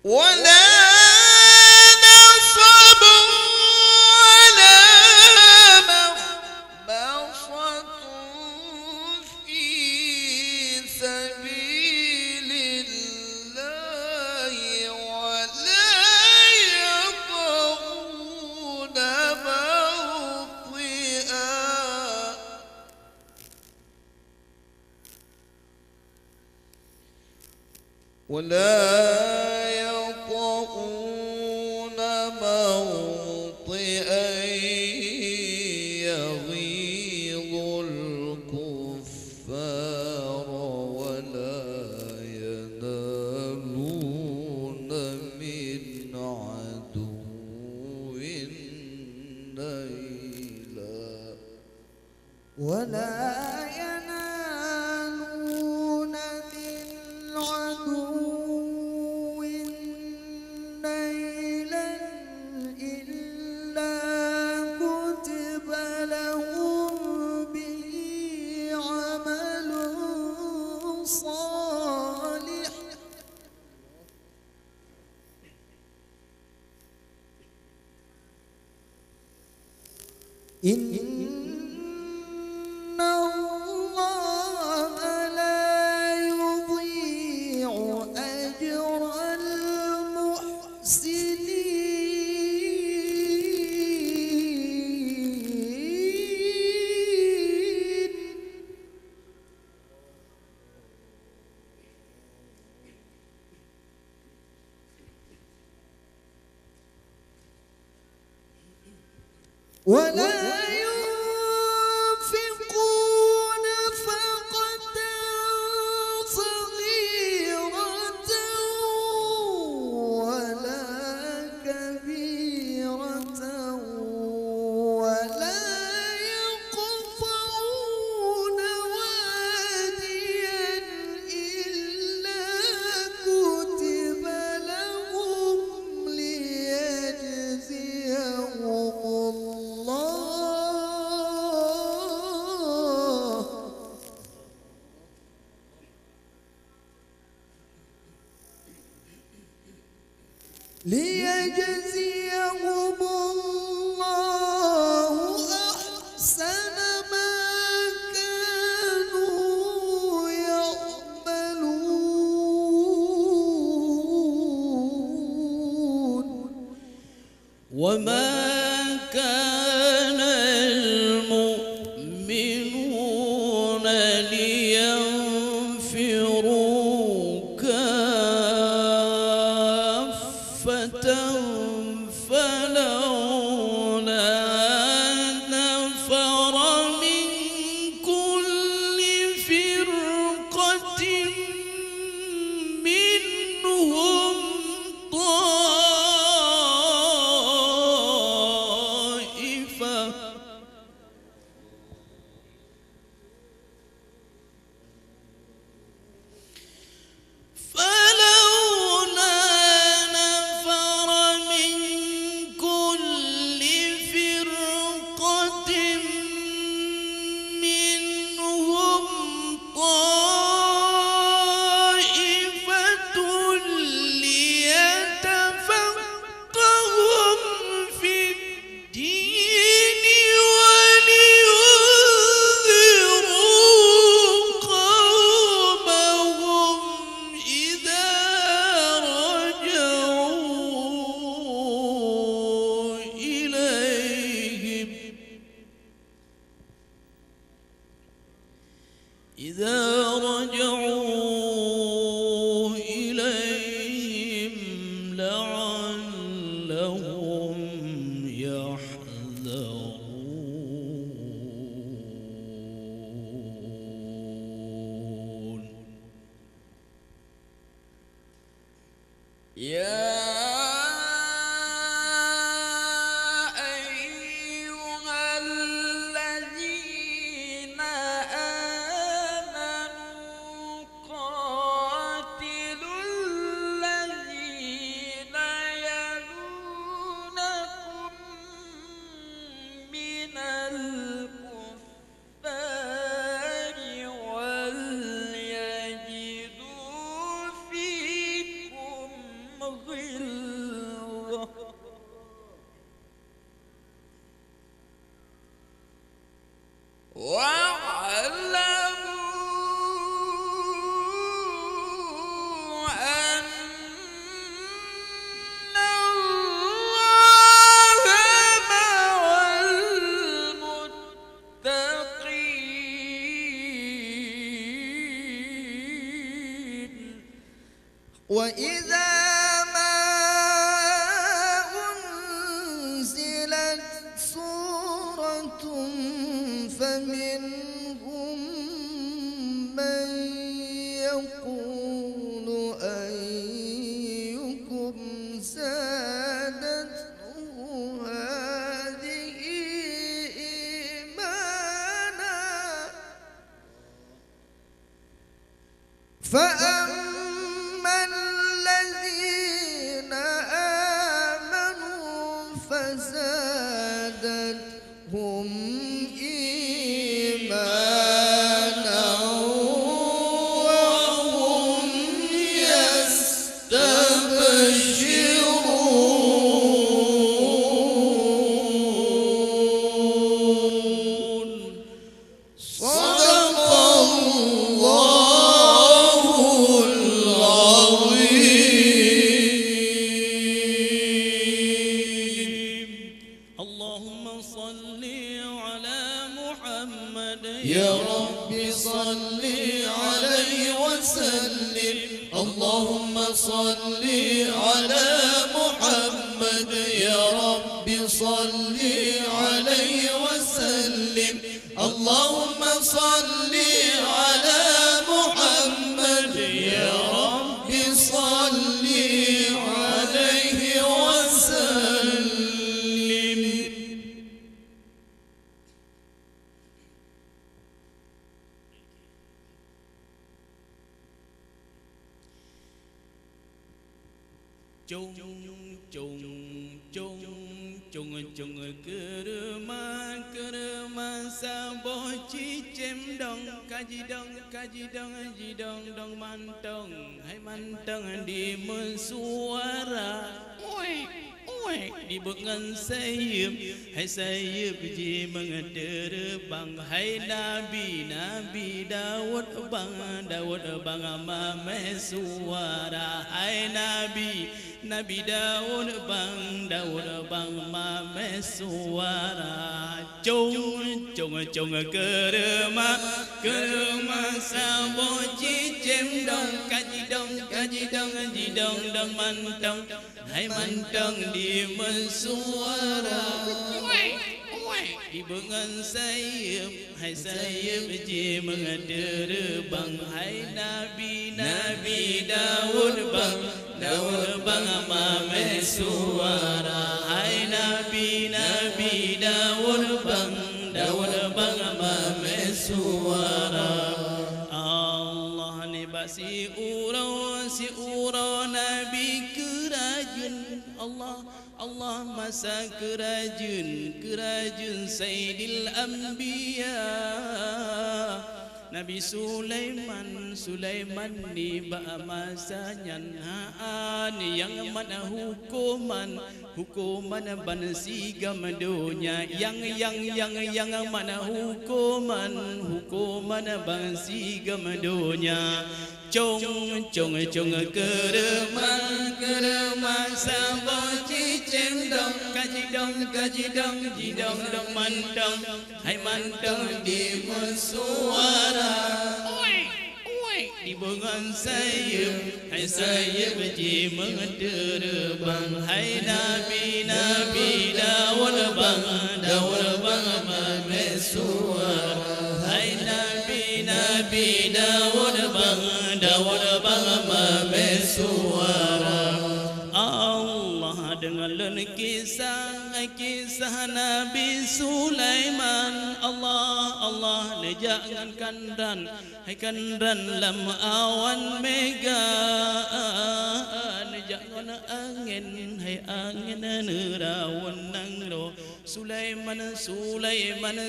ولا نصب ولا مخمصة في سبيل الله ولا يطؤون موطئا يغيظ الكفار ولا ينالون من عدو نيلا إلا كتب لهم به عمل صالح إن الله لا يضيع أجر المحسنين ولا ينفقون نفقة صغيرة ولا كبيرة ولا يقطعون واديا إلا كتب لهم ليجزيهم الله أحسن ما كانوا يعملون وما كان المؤمنون لينفروا كافة فلولا نفر من كل فرقة منهم طائفة وإذا ما أنزلت سورة فمنهم من يقول أيكم زادته هذه إيمانا فأما الذين آمنوا فزادتهم إيمانا وهم يستبشرون صدق الله العظيم. اللهم صل على محمد يا رب صل عليه وسلم. اللهم صل على محمد يا رب صل عليه وسلم. اللهم صل على محمد يا رب صل عليه وسلم. Chung chung chung chung chung kerma sabo chi chem dong kaji dong dong mantong hai mantong di mensuara di bengan sayup hai sayup ji mengeterbang hai nabi Daud bang mame suara hai Nabi Daud bang mame suara chung kerma sabo chi chem dong kaji dong ji dong mantong hai mantong di mensuara di bengan sayup hai sayup ji mengeterbang hai nabi Daud bang mame suara hai nabi Daud bang mame suara. Allah ni basi urau nabi kerajun Allah masa kerajun Sayyidil Anbiya Nabi Sulaiman di masa nyanhaan yang mana hukuman bansi gamadonya yang mana hukuman bansi gamadonya chung kerma sabo cicem dong kaji dong ji dong mantong hai mantong di mensuara di bengan sayup hai sayup ji mengeterbang hai nabi Daud bang mame suara hai nabi Daud bang mame suara. Allah dengan kisah Nabi Sulaiman Allah jangankan dan lam awan mega jangan angin nerawan nangro Sulaiman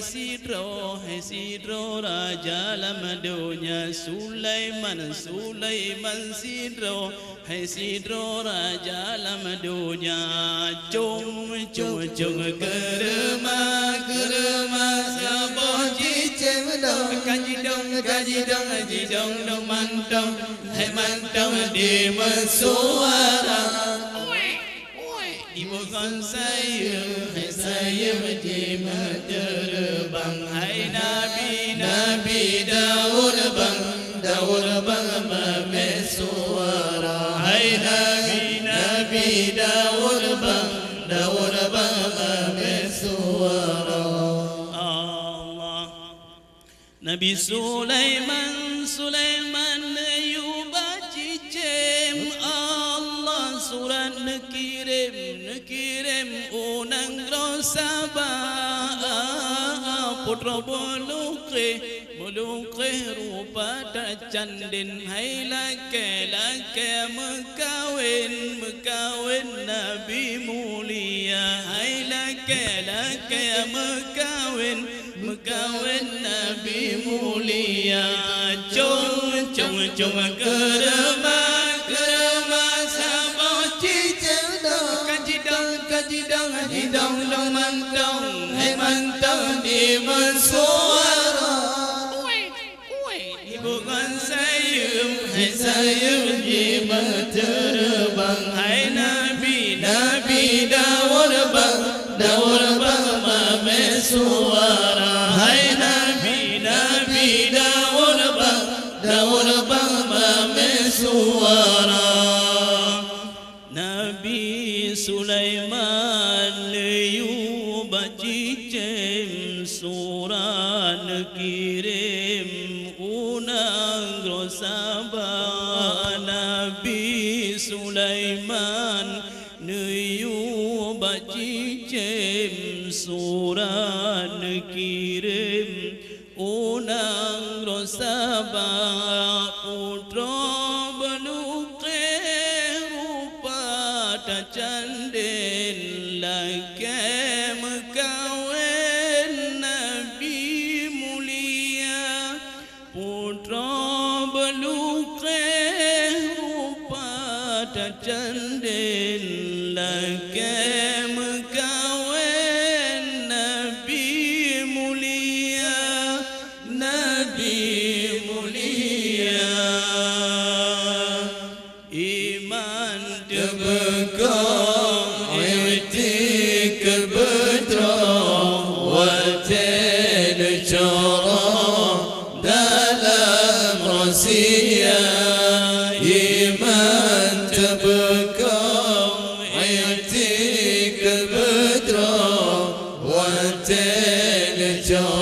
sidro raja lam dunia Sulaiman sidro raja lam dunia chung kerma sabo cicem dong kaji dong mantong hai mantong di mensuara di bengan sayup ji menterbang hai nabi Daud bang mame suara hai Nabi Daud bang bersuara. Allah. Nabi Sulaiman Ayub cicem Allah surat nekirim unang rosabah putra buluke rupa candin hai lake mekawin Nabi mulia hai lake mekawin Nabi mulia chung kerma sabah cicem kajidong dong mantong di bersuara. Bukan sayum di terbang hai Nabi Daud bang bersuara hai Nabi Daud bang bersuara. Nabi Sulaiman Ayub cicem surat kirim unang rosabah. Nabi Sulaiman Ayub cicem surat kirim unang rosabah putra benuke rupa candin lake mekawin Nabi mulia putra benuke rupa candin lake mekawin Nabi mulia iman debekam etik betra waten cara dalam rahsia iman debekam etik betra waten cara